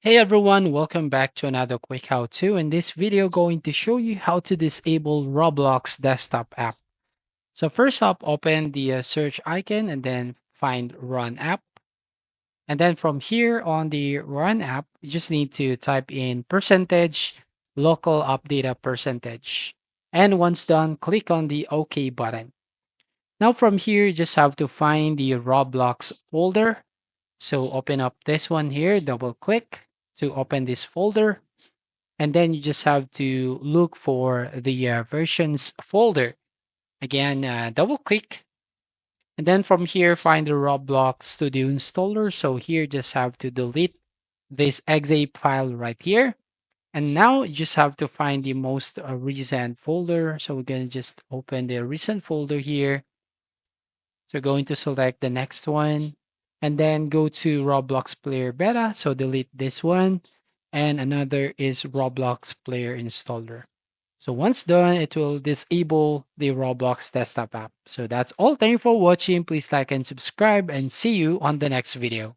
Hey everyone, welcome back to another quick how-to. In this video, going to show you how to disable Roblox desktop app. So first up, open the search icon and then find Run app. And then from here on the Run app, you just need to type in percentage local app data percentage. And once done, click on the OK button. Now from here, you just have to find the Roblox folder. So open up this one here, double click to open this folder. And then you just have to look for the versions folder. Again, double click. And then from here, find the Roblox Studio installer. So here, just have to delete this exe file right here. And now you just have to find the most recent folder. So we're going to just open the recent folder here. So going to select the next one and then go to Roblox Player Beta. So delete this one. And another is Roblox Player Installer. So once done, it will disable the Roblox desktop app. So that's all. Thank you for watching. Please like and subscribe and see you on the next video.